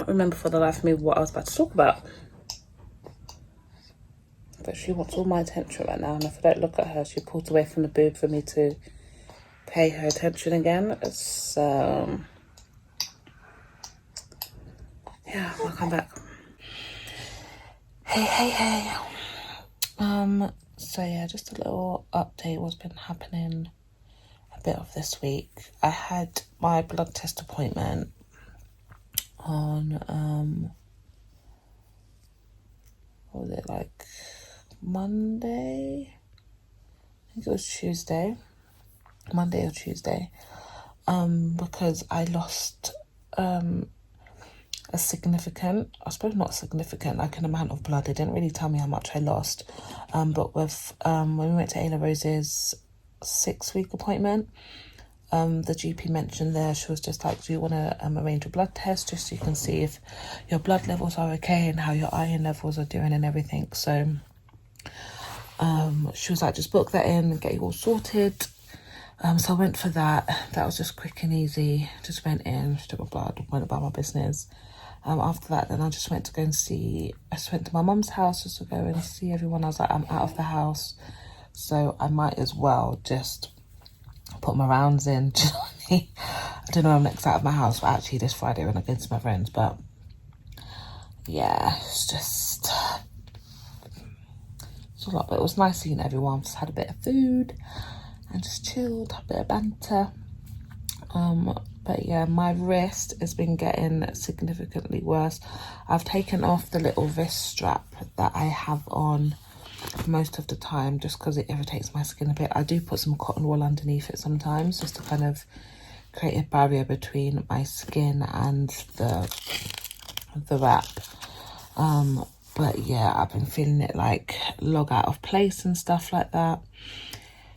can't remember for the life of me what I was about to talk about. But she wants all my attention right now, and if I don't look at her, she pulls away from the boob for me to pay her attention again. So yeah, welcome back. Hey. So yeah, just a little update what's been happening a bit of this week. I had my blood test appointment on what was it, like Monday? I think it was Tuesday. Monday or Tuesday. Because I lost a significant, I suppose not significant, like an amount of blood. They didn't really tell me how much I lost. But with when we went to Ayla Rose's 6-week appointment, the GP mentioned there, she was just like, do you want to arrange a blood test just so you can see if your blood levels are okay and how your iron levels are doing and everything. So she was like, just book that in and get you all sorted. So I went for that. That was just quick and easy. Just went in, took my blood, went about my business. After that, then I just went to my mum's house just to go and see everyone. I was like, I'm out of the house, so I might as well just put my rounds in. Do you know what I mean? I don't know when I'm next out of my house, but actually this Friday when I go to my friends. But yeah, it's a lot, but it was nice seeing everyone. Just had a bit of food and just chilled, had a bit of banter. But yeah, my wrist has been getting significantly worse. I've taken off the little wrist strap that I have on most of the time just because it irritates my skin a bit. I do put some cotton wool underneath it sometimes just to kind of create a barrier between my skin and the wrap. But yeah, I've been feeling it like log out of place and stuff like that.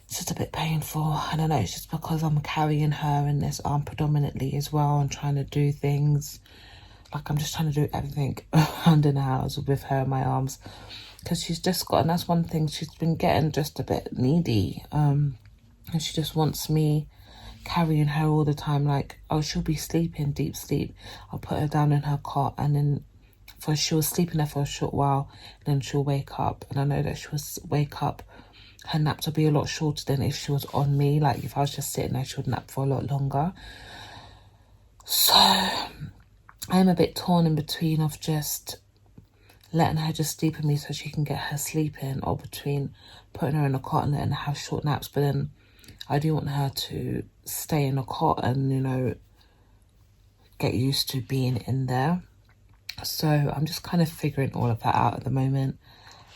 It's just a bit painful. And I know it's just because I'm carrying her in this arm predominantly as well and trying to do things. Like I'm just trying to do everything around in the house with her in my arms. Because she's just got, and that's one thing, she's been getting just a bit needy. And she just wants me carrying her all the time. Like, oh, she'll be sleeping, deep sleep. I'll put her down in her cot and then she'll sleep in there for a short while. And then she'll wake up. And I know that she'll wake up, her naps will be a lot shorter than if she was on me. Like if I was just sitting there, she would nap for a lot longer. So I'm a bit torn in between of just letting her just sleep with me so she can get her sleep in, or between putting her in a cot and letting her have short naps. But then I do want her to stay in a cot and, you know, get used to being in there. So I'm just kind of figuring all of that out at the moment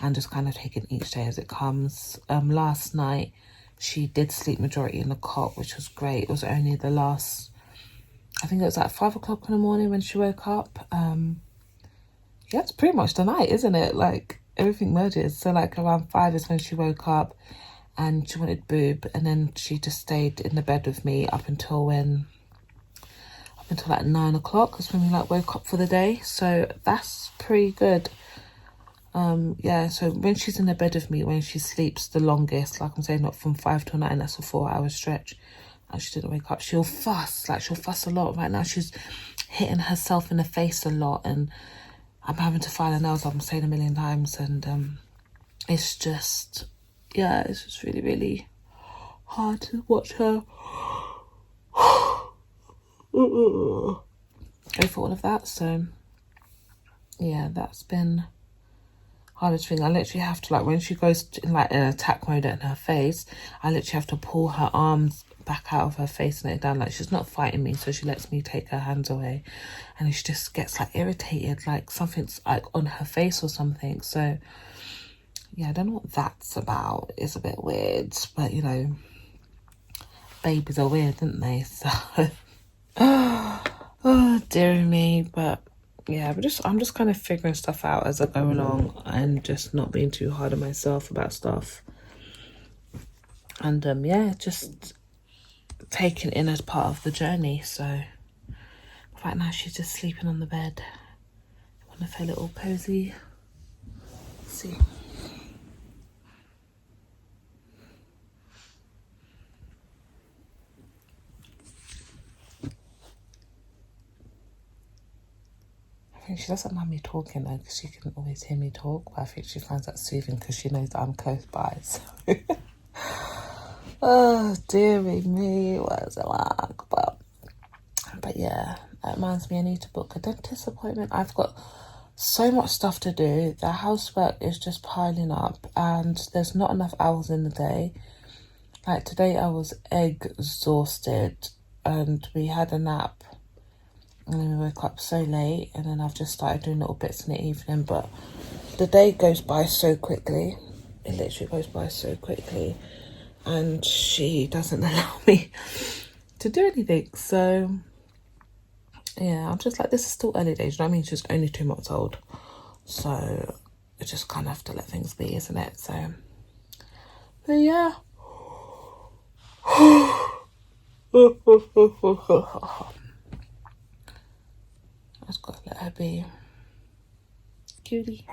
and just kind of taking each day as it comes. Last night, she did sleep majority in the cot, which was great. It was only the last, I think it was like 5 o'clock in the morning when she woke up. Yeah, it's pretty much the night, isn't it? Like, everything merges. So, like, around 5 is when she woke up and she wanted boob. And then she just stayed in the bed with me up until like 9 o'clock. That's when we, like, woke up for the day. So, that's pretty good. Yeah, so when she's in the bed with me, when she sleeps the longest, like I'm saying, not from 5 till 9, that's a 4-hour stretch. And she didn't wake up. She'll fuss. Like, she'll fuss a lot. Right now, she's hitting herself in the face a lot. And I'm having to file her nails, I'm saying a million times, and it's just, yeah, it's just really, really hard to watch her go for all of that. So, yeah, that's been hardest thing. I literally have to, like, when she goes in like an attack mode in her face, I literally have to pull her arms back out of her face and let it down. Like, she's not fighting me, so she lets me take her hands away, and she just gets like irritated, like something's like on her face or something. So yeah, I don't know what that's about. It's a bit weird, but you know, babies are weird, aren't they? So oh dear me. But yeah, I'm just kind of figuring stuff out as I go along and just not being too hard on myself about stuff. And yeah, just taken in as part of the journey. So right now she's just sleeping on the bed. One of her little cozy. Let's see. think she doesn't mind me talking though, because she can always hear me talk, but I think she finds that soothing because she knows that I'm close by. So. Oh, dearie me, what is it like? But yeah, that reminds me, I need to book a dentist appointment. I've got so much stuff to do. The housework is just piling up and there's not enough hours in the day. Like today I was exhausted and we had a nap and then we woke up so late, and then I've just started doing little bits in the evening, but the day goes by so quickly. It literally goes by so quickly and she doesn't allow me to do anything. So yeah, I'm just like, this is still early days, you know what I mean? She's only 2 months old. So I just kind of have to let things be, isn't it? So, but yeah. I just gotta let her be. Cutie.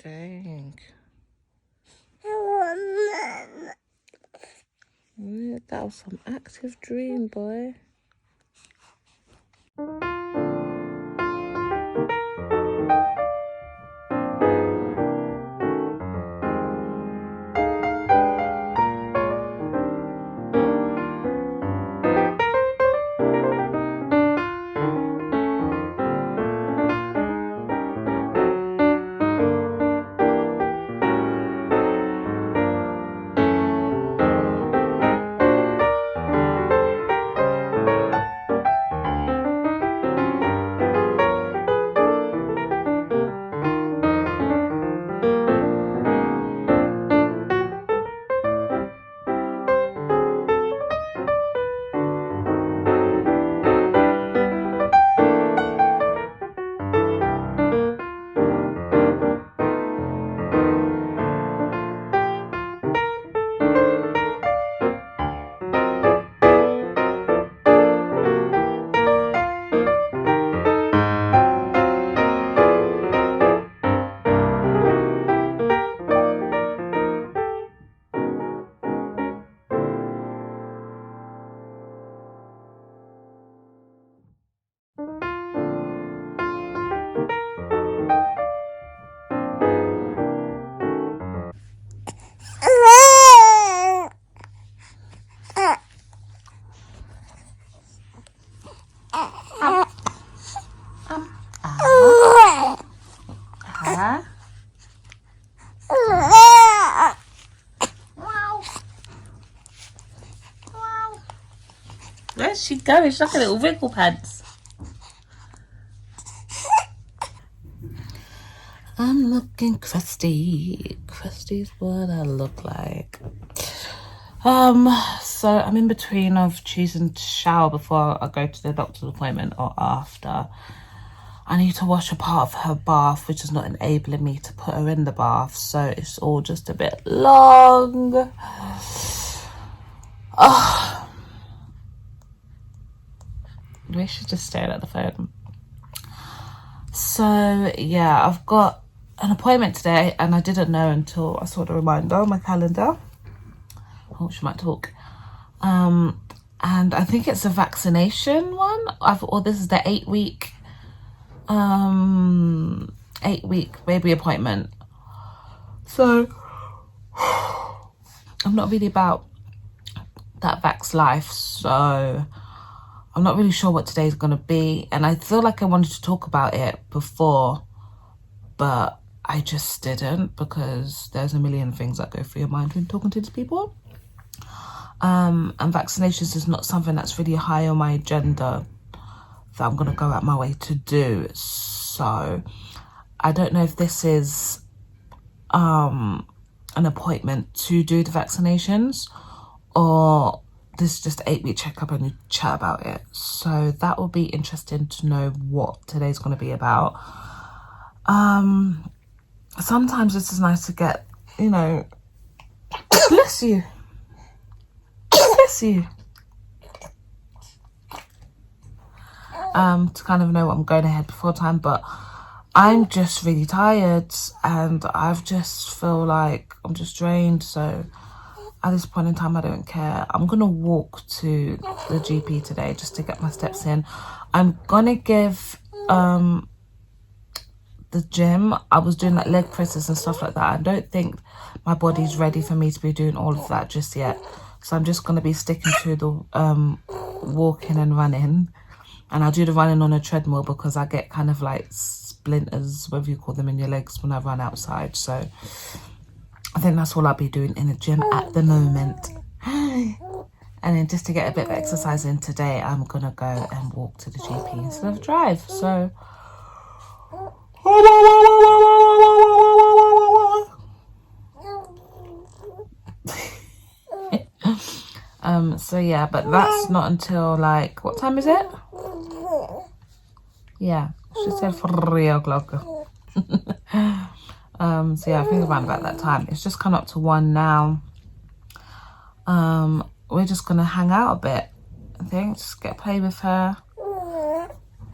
Dang. Yeah, that was some active dream, boy. Where's she going? She's like a little wrinkle pants. I'm looking crusty. Crusty's what I look like. So I'm in between of choosing to shower before I go to the doctor's appointment or after. I need to wash a part of her bath, which is not enabling me to put her in the bath, so it's all just a bit long. Oh, we should just stare at the phone. So yeah, I've got an appointment today and I didn't know until I saw the reminder on my calendar. Oh, she might talk. And I think it's a vaccination one. Or this is the 8-week baby appointment. So I'm not really about that vax life, so I'm not really sure what today's gonna be, and I feel like I wanted to talk about it before, but I just didn't, because there's a million things that go through your mind when talking to these people. And vaccinations is not something that's really high on my agenda that I'm gonna go out my way to do. So I don't know if this is an appointment to do the vaccinations, or this is just an 8-week checkup and you chat about it. So that will be interesting to know what today's going to be about. Sometimes it's nice to get, you know, bless you. Bless bless you. To kind of know what I'm going ahead before time, but I'm just really tired and I've just feel like I'm just drained. So at this point in time, I don't care. I'm gonna walk to the GP today just to get my steps in. I'm gonna give the gym, I was doing like leg presses and stuff like that. I don't think my body's ready for me to be doing all of that just yet. So I'm just gonna be sticking to the walking and running. And I'll do the running on a treadmill because I get kind of like splinters, whatever you call them, in your legs when I run outside. So I think that's all I'll be doing in the gym at the moment. And then just to get a bit of exercise in today, I'm going to go and walk to the GP instead of drive. So so yeah, but that's not until like, what time is it? Yeah, she said 3 o'clock. So yeah, I think around about that time. It's just come up to 1 now. We're just gonna hang out a bit, I think, just play with her.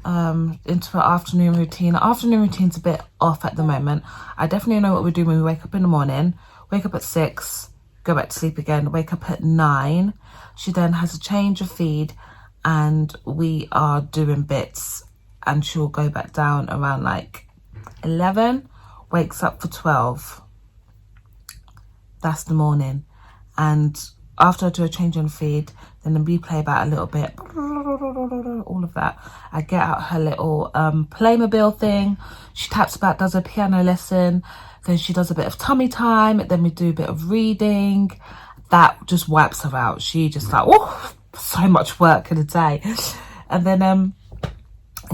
Into her afternoon routine. Her afternoon routine's a bit off at the moment. I definitely know what we do when we wake up in the morning. Wake up at 6, go back to sleep again, wake up at 9. She then has a change of feed and we are doing bits, and she'll go back down around like 11, wakes up for 12. That's the morning. And after I do a change in feed, then the replay about a little bit, all of that. I get out her little Playmobil thing. She taps about, does a piano lesson. Then she does a bit of tummy time. Then we do a bit of reading. That just wipes her out. She just like, oh, so much work in a day. And then,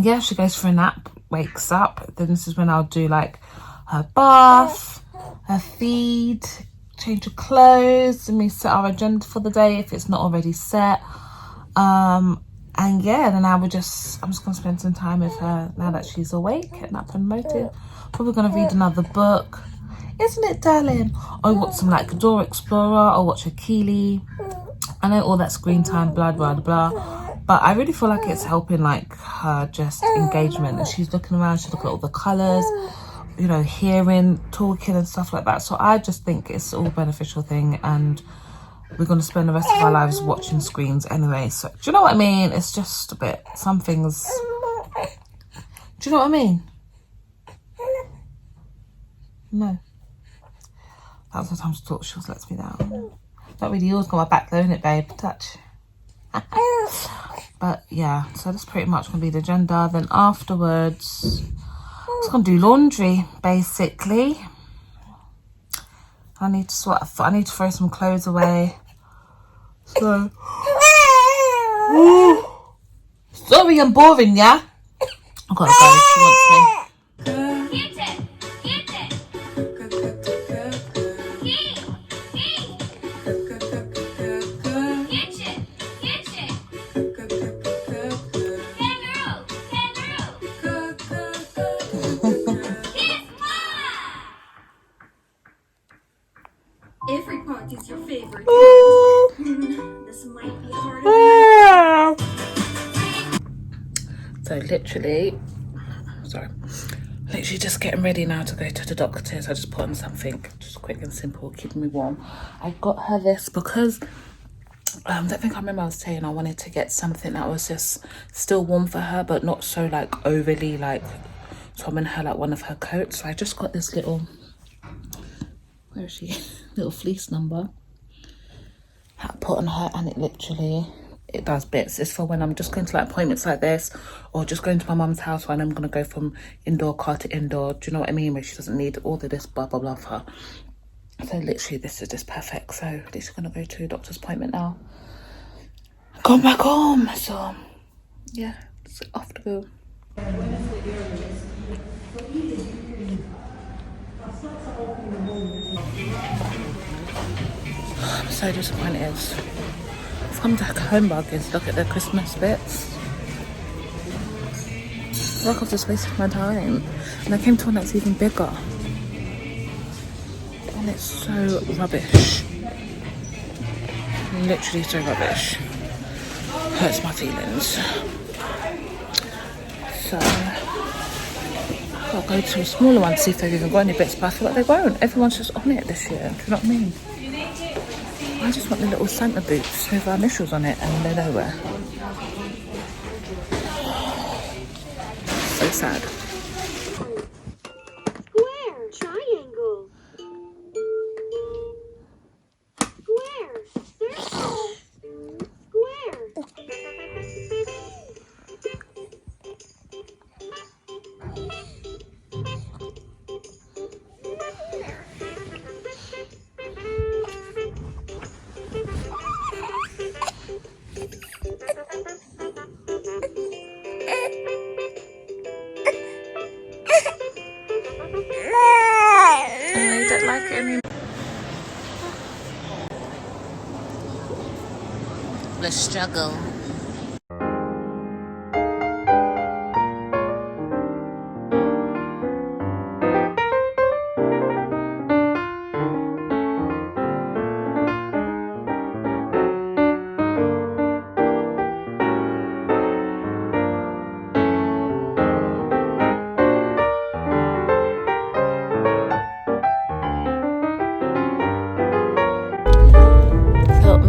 yeah, she goes for a nap, wakes up. Then this is when I'll do like her bath, her feed, change her clothes, and we set our agenda for the day if it's not already set. And yeah, then I'm just gonna spend some time with her now that she's awake and up and motive. Probably gonna read another book, isn't it, darling? Or watch some like Dora Explorer, or watch a Keely. I know all that screen time, blah blah blah, but I really feel like it's helping like her just engagement, and she's looking around, she's looking at all the colours, you know, hearing, talking and stuff like that. So I just think it's all a beneficial thing, and we're going to spend the rest of our lives watching screens anyway. So do you know what I mean? It's just a bit, some things, do you know what I mean? No. That was the time she thought she was lets me down. Not really yours, got my back though, isn't it, babe? Touch. But yeah, so that's pretty much going to be the agenda. Then afterwards, I'm just going to do laundry, basically. I need to I need to throw some clothes away. So, sorry, I'm boring, yeah? I've got to go, she wants me. Every part is your favorite part. This might be harder. So literally just getting ready now to go to the doctor's. I just put on something just quick and simple, keeping me warm. I got her this because I think I remember I was saying I wanted to get something that was just still warm for her, but not so like overly like Tom her like one of her coats. So I just got this little, where is she? Little fleece number I put on her, and it does bits. It's for when I'm just going to like appointments like this, or just going to my mum's house when I'm going to go from indoor car to indoor. Do you know what I mean? Where she doesn't need all of this blah blah blah for her. So literally this is just perfect. So this is going to go to a doctor's appointment now. Come back home. So yeah, it's off to go. I'm so disappointed. I've come to home buggers, look at the Christmas bits. I feel like I've just wasted my time. And I came to one that's even bigger. And it's so rubbish. Literally so rubbish. Hurts my feelings. So I'll go to a smaller one to see if they've even got any bits, but I feel like they won't. Everyone's just on it this year. Do you know what I mean? I just want the little Santa boots with our initials on it, and they're nowhere. So sad. Square, triangle. Square, circle. Square. I don't like it anymore. The struggle.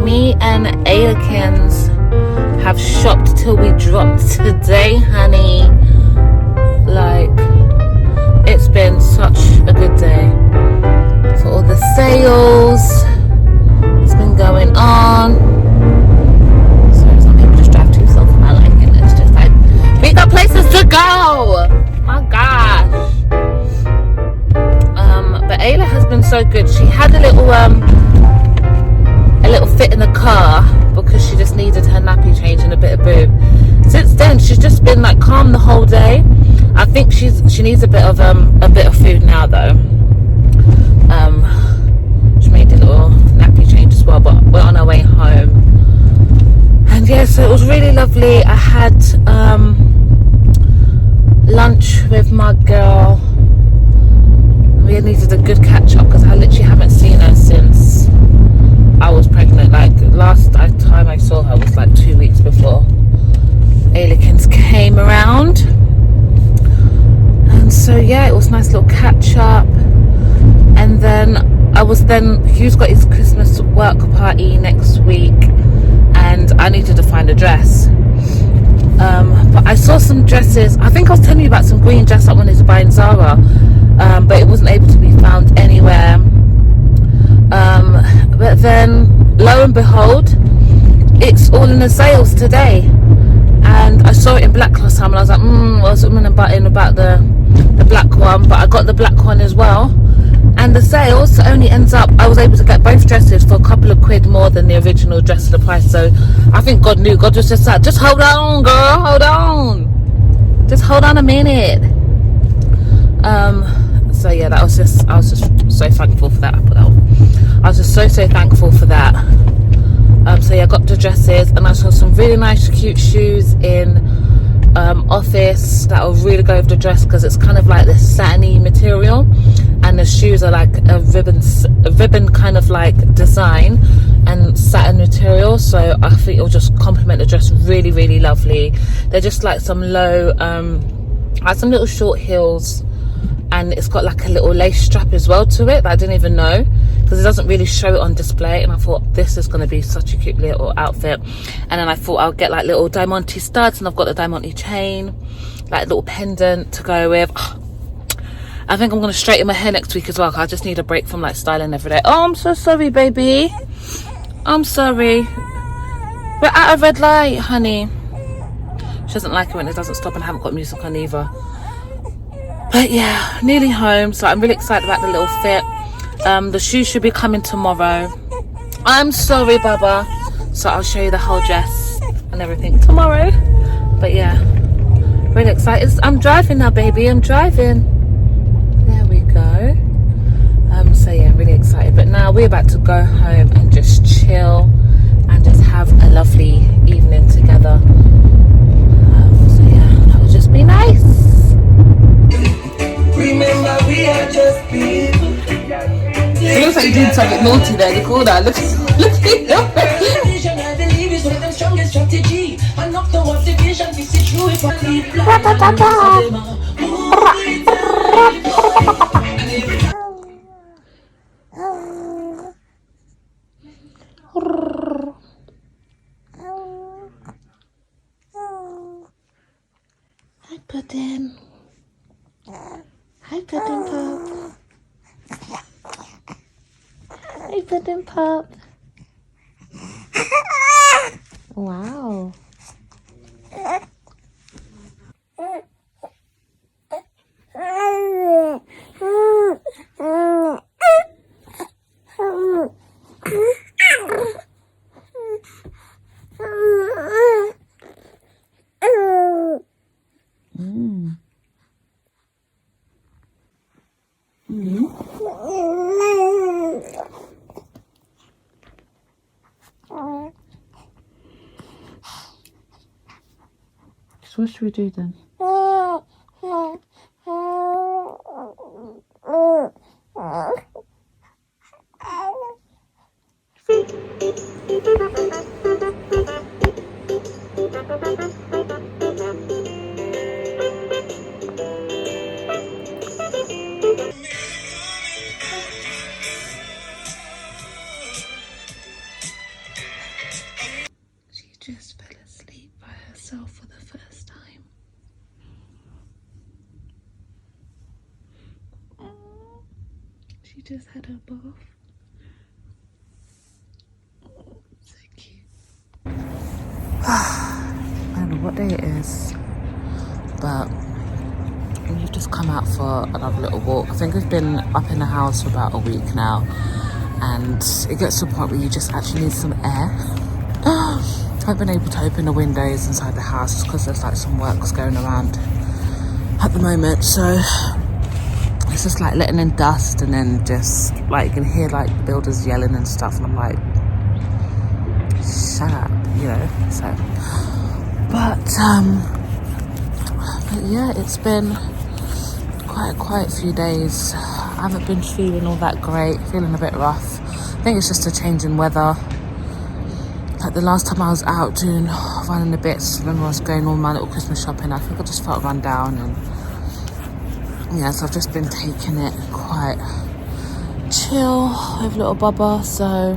Me and Ailekins have shopped till we dropped today, honey. Like, it's been such a good day for all the sales that's been going on. So some people just drive too slow for my liking. It's just like, we got places to go. My gosh. But Ayla has been so good. She had a little fit in the car because she just needed her nappy change and a bit of boob. Since then she's just been like calm the whole day. I think she needs a bit of food now though. She made a little nappy change as well, but we're on our way home. And yeah, so it was really lovely. I had lunch with my girl. We needed a good catch up because I literally haven't seen her since I was pregnant. Like, last time I saw her was like 2 weeks before Ailekins came around. And so yeah, it was a nice little catch up. And then Hugh's got his Christmas work party next week and I needed to find a dress. But I saw some dresses. I think I was telling you about some green dress I wanted to buy in Zara, but it wasn't able to be found anywhere. But then lo and behold, it's all in the sales today, and I saw it in black last time and I was like, I was about the black one, but I got the black one as well. And the sales only ends up, I was able to get both dresses for a couple of quid more than the original dress at the price. So I think God knew. God was just like, just hold on, girl, hold on, just hold on a minute. So yeah, I was just so thankful for that. I was just so thankful for that. So yeah, I got the dresses and I saw some really nice cute shoes in Office that will really go with the dress because it's kind of like this satiny material and the shoes are like a ribbon kind of like design and satin material, so I think it'll just complement the dress really, really lovely. They're just like some low like some little short heels, and it's got like a little lace strap as well to it that I didn't even know because it doesn't really show it on display. And I thought this is going to be such a cute little outfit. And then I thought I'll get like little diamante studs, and I've got the diamante chain, like a little pendant to go with. I think I'm going to straighten my hair next week as well. I just need a break from like styling every day. Oh, I'm so sorry, baby. I'm sorry. We're at a red light, honey. She doesn't like it when it doesn't stop, and I haven't got music on either. But yeah, nearly home, so I'm really excited about the little fit. The shoes should be coming tomorrow. I'm sorry, Baba. So I'll show you the whole dress and everything tomorrow. But yeah, really excited. I'm driving now, baby. I'm driving. There we go. So yeah, really excited. But now we're about to go home and just chill and just have a lovely evening together. So yeah, that will just be nice. Remember, we are just people. It looks like you did something naughty there, Nicole. Look. Vision, I believe, is one of the strongest strategy. And knock the one division, this is true if I lead blind. Hi, Puddin'. Hi, Puddin' Pup. Hi, Puddin' Pup. Wow. So what should we do then? She just fell asleep by herself for the first time. She just had her bath. So cute. I don't know what day it is, but we've just come out for another little walk. I think we've been up in the house for about a week now, and it gets to a point where you just actually need some air. I've been able to open the windows inside the house because there's like some works going around at the moment, so it's just like letting in dust, and then just like you can hear like the builders yelling and stuff, and I'm like, shut up, you know. So but yeah, it's been quite a few days. I haven't been feeling all that great, feeling a bit rough. I think it's just a change in weather. Like the last time I was out doing running a bit, remember I was going all my little Christmas shopping, I think I just felt run down, and yeah, so I've just been taking it quite chill with little Bubba. So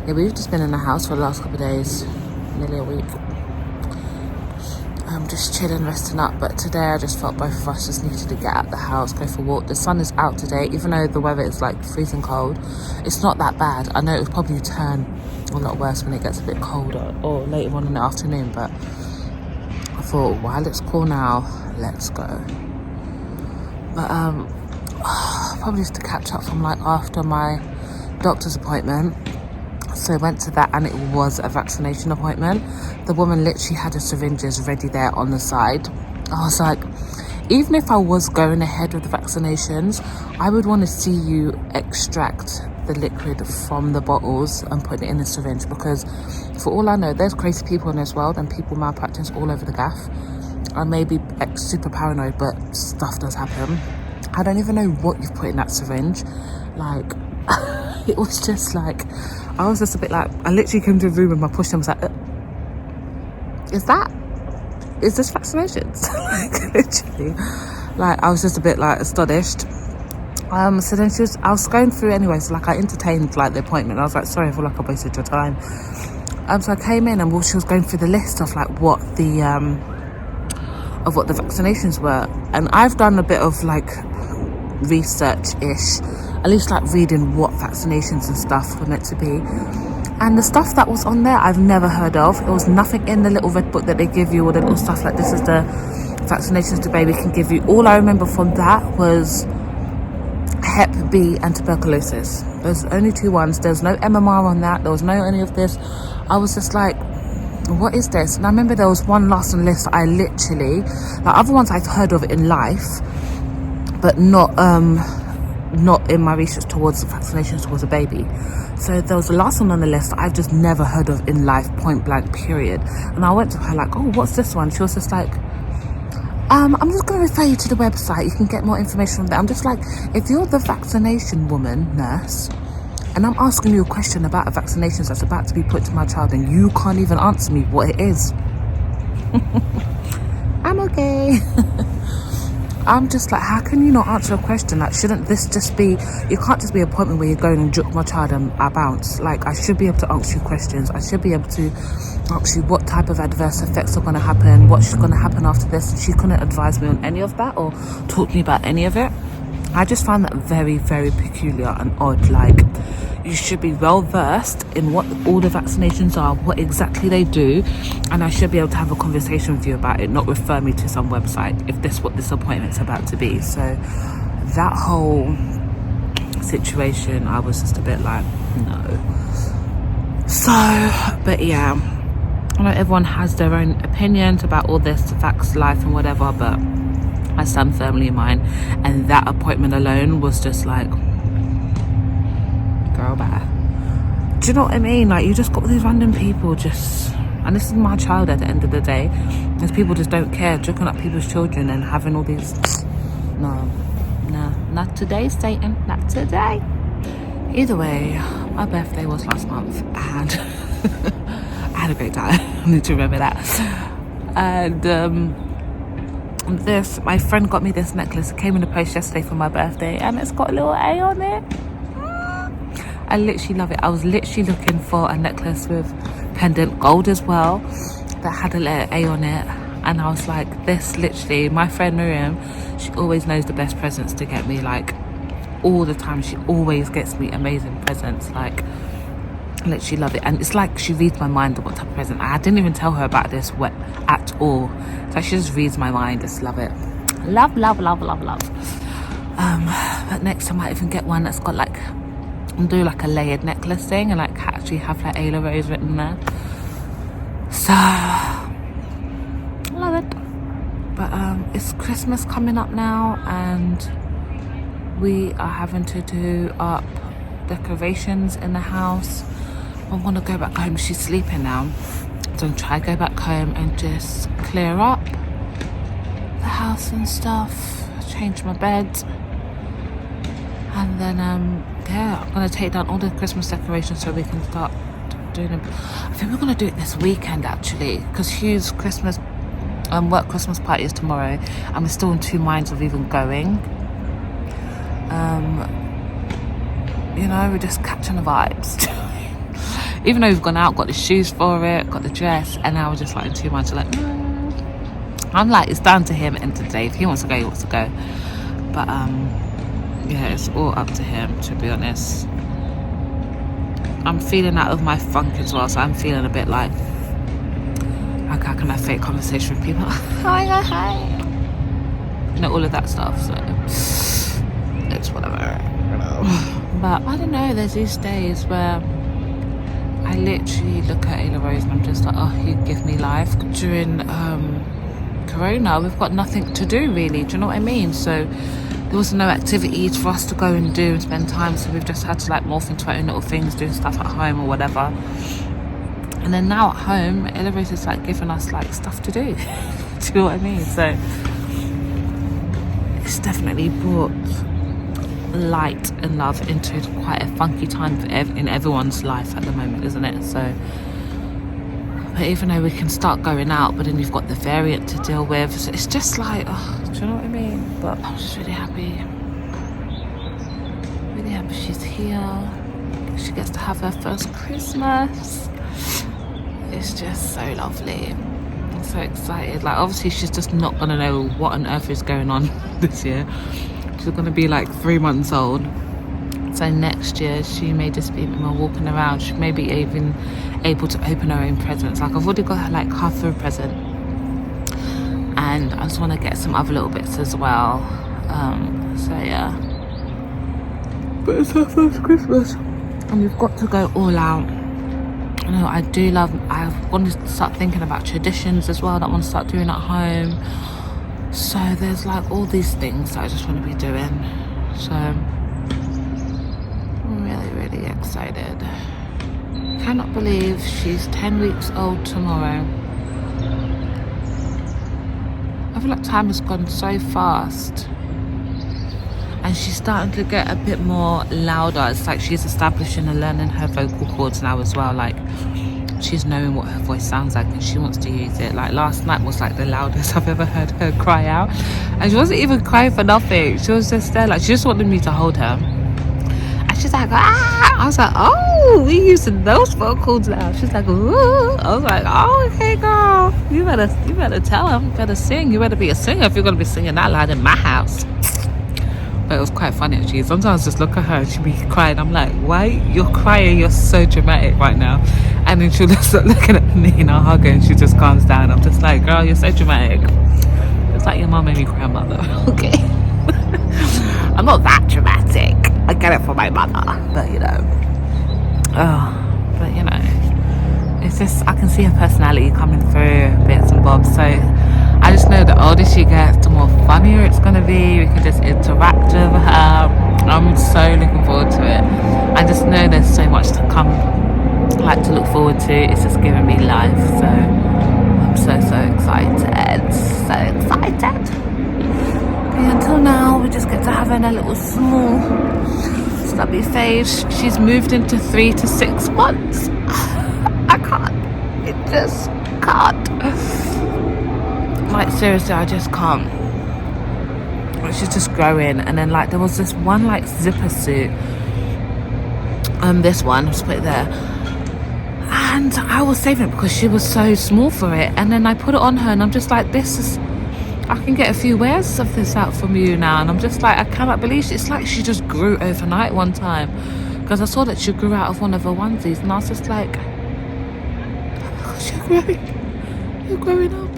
yeah, we've just been in the house for the last couple of days, nearly a week. I'm just chilling, resting up, but today I just felt both of us just needed to get out the house, go for a walk. The sun is out today, even though the weather is like freezing cold. It's not that bad. I know it will probably turn a lot worse when it gets a bit colder or later on in the afternoon, but I thought while it's cool now, let's go. But probably just to catch up from like after my doctor's appointment. So I went to that, and it was a vaccination appointment. The woman literally had her syringes ready there on the side. I was like, even if I was going ahead with the vaccinations, I would want to see you extract the liquid from the bottles and put it in a syringe, because for all I know, there's crazy people in this world and people malpractice all over the gaff. I may be super paranoid, but stuff does happen. I don't even know what you've put in that syringe. Like, it was just like, I was just a bit like, I literally came to the room and my push and was like, is this vaccinations? Like, literally, like, I was just a bit like astonished. So then I was going through anyway, so like I entertained like the appointment. I was like, sorry, I feel like I wasted your time. So I came in, and she was going through the list of like what the vaccinations were, and I've done a bit of like research-ish, at least like reading what vaccinations and stuff were meant to be, and the stuff that was on there I've never heard of. It was nothing in the little red book that they give you, or the little stuff like, this is the vaccinations the baby can give you. All I remember from that was Hep B and tuberculosis. There's only two ones. There's no MMR on that. There was no any of this. I was just like, what is this? And I remember there was one last on the list I literally, like, other ones I've heard of in life, but not in my research towards vaccinations towards a baby. So there was the last one on the list I've just never heard of in life, point blank, period. And I went to her like, oh, what's this one? She was just like, I'm just going to refer you to the website. You can get more information from there. I'm just like, if you're the vaccination woman, nurse, And I'm asking you a question about a vaccination that's about to be put to my child, and you can't even answer me what it is. I'm okay. I'm just like, how can you not answer a question? Like, shouldn't this just be, it can't just be an appointment where you're going and joke my child and I bounce. Like, I should be able to ask you questions. I should be able to ask you what type of adverse effects are going to happen, what's going to happen after this. She couldn't advise me on any of that or talk to me about any of it. I just find that very, very peculiar and odd. Like, you should be well versed in what all the vaccinations are, what exactly they do, and I should be able to have a conversation with you about it, not refer me to some website if this is what this appointment's about to be. So that whole situation, I was just a bit like, no. So, but yeah, I know everyone has their own opinions about all this vax life and whatever, but I stand firmly in mine. And that appointment alone was just like, girl, bye. Do you know what I mean? Like, you just got these random people just, and this is my child at the end of the day, these people just don't care, joking up people's children and having all these, no, not today, Satan, not today. Either way, my birthday was last month and I had a great time. I need to remember that. And this, my friend got me this necklace. It came in the post yesterday for my birthday and it's got a little A on it. I literally love it. I was literally looking for a necklace with pendant gold as well that had a letter A on it, and I was like, this literally, my friend Miriam, she always knows the best presents to get me, like all the time. She always gets me amazing presents. Like, I literally love it, and it's like she reads my mind of what type of present. I didn't even tell her about this at all, so she just reads my mind. Just love it. Love. But next I might even get one that's got like, do like a layered necklace thing and like actually have like Ayla Rose written there. So love it. But it's Christmas coming up now and we are having to do up decorations in the house. I want to go back home. She's sleeping now, so I'm trying to go back home and just clear up the house and stuff, change my bed, and then yeah, I'm gonna take down all the Christmas decorations so we can start doing them. I think we're gonna do it this weekend actually, because Hugh's Christmas work Christmas party is tomorrow and we're still in two minds of even going. You know, we're just catching the vibes. Even though we've gone out, got the shoes for it, got the dress, and now we're just like in two minds. Like, I'm like, it's down to him and to Dave. He wants to go, he wants to go. But yeah, it's all up to him, to be honest. I'm feeling out of my funk as well, so I'm feeling a bit like how can I fake conversation with people? Hi. You know, all of that stuff, so it's whatever. But I don't know, there's these days where I literally look at Ayla Rose and I'm just like, oh, you give me life. During Corona, we've got nothing to do really, do you know what I mean? So there was no activities for us to go and do and spend time, so we've just had to like morph into our own little things, doing stuff at home or whatever. And then now at home, Ayla Rose is like giving us like stuff to do. Do you know what I mean? So it's definitely brought light and love into quite a funky time in everyone's life at the moment, isn't it? So, but even though we can start going out, but then you've got the variant to deal with, so it's just like, oh, do you know what I mean? But I'm just really happy she's here. She gets to have her first Christmas. It's just so lovely. I'm so excited. Like, obviously she's just not gonna know what on earth is going on this year. She's gonna be like 3 months old, so next year she may just be more walking around. She may be even able to open her own presents. Like, I've already got her like half of a present, and I just want to get some other little bits as well. So yeah, but it's her first Christmas and we've got to go all out. You know, I want to start thinking about traditions as well that I want to start doing at home. So there's like all these things that I just want to be doing. So I'm really excited. Cannot believe she's 10 weeks old tomorrow. I feel like time has gone so fast. and she's starting to get a bit more louder. It's like she's establishing and learning her vocal cords now as well. Like she's knowing what her voice sounds like and she wants to use it. Like last night was like the loudest I've ever heard her cry out, and she wasn't even crying for nothing. She was just there, like she just wanted me to hold her, and she's like, ah. I was like, oh, we using those vocal cords now. She's like, ooh. I was like, oh, okay, girl, you better tell them, you better sing, you better be a singer if you're gonna be singing that loud in my house. But it was quite funny actually. Sometimes I just look at her and she'll be crying. I'm like, why? You're crying, you're so dramatic right now. And then she'll just start looking at me and I'll hug her and she just calms down. I'm just like, girl, you're so dramatic. It's like your mum and your grandmother, okay? I'm not that dramatic. I get it from my mother, but you know. But you know, it's just, I can see her personality coming through bits and bobs. So I just know the older she gets, the more funnier it's going to be. We can just interact with her. I'm so looking forward to it. I just know there's so much to come, like to look forward to. It's just giving me life. So I'm so excited. So excited. Okay, until now, we just get to have her in a little small stubby phase. She's moved into 3 to 6 months. I can't. It just can't. Like seriously, I just can't. She's just growing. And then like there was this one like zipper suit, this one, just put it there, and I was saving it because she was so small for it, and then I put it on her and I'm just like, this is, I can get a few wears of this out from you now. And I'm just like, I cannot believe it's like she just grew overnight one time, because I saw that she grew out of one of her onesies and I was just like, oh my gosh, you're growing up.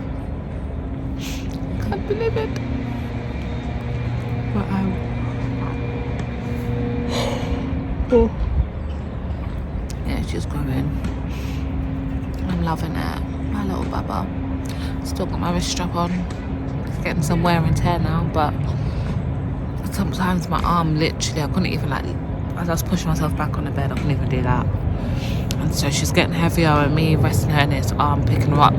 I can't believe it. But yeah, she's growing. I'm loving it. My little bubba. Still got my wrist strap on. It's getting some wear and tear now, but sometimes my arm literally, I couldn't even like, as I was pushing myself back on the bed, I couldn't even do that. And so she's getting heavier and me resting her in this arm, picking her up.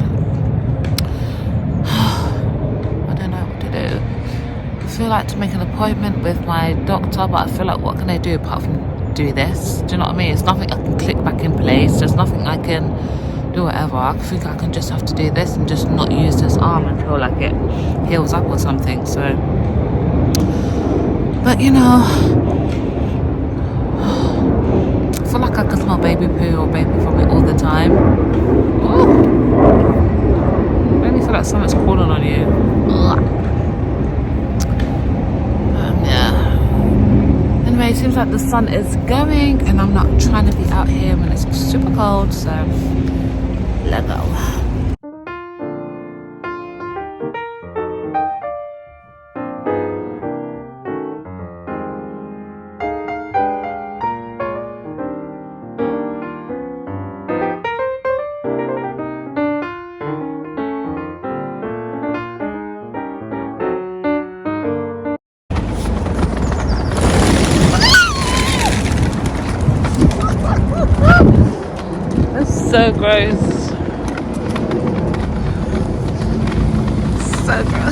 I feel like to make an appointment with my doctor, but I feel like what can I do apart from do this? Do you know what I mean? It's nothing I can click back in place. There's nothing I can do, whatever. I think I can just have to do this and just not use this arm until like it heals up or something. So, but you know, I feel like I can smell baby poo or baby vomit all the time. Ooh. Maybe feel like something's crawling on you. Ugh. Anyway, it seems like the sun is going and I'm not trying to be out here when it's super cold, so let go. So gross. So gross.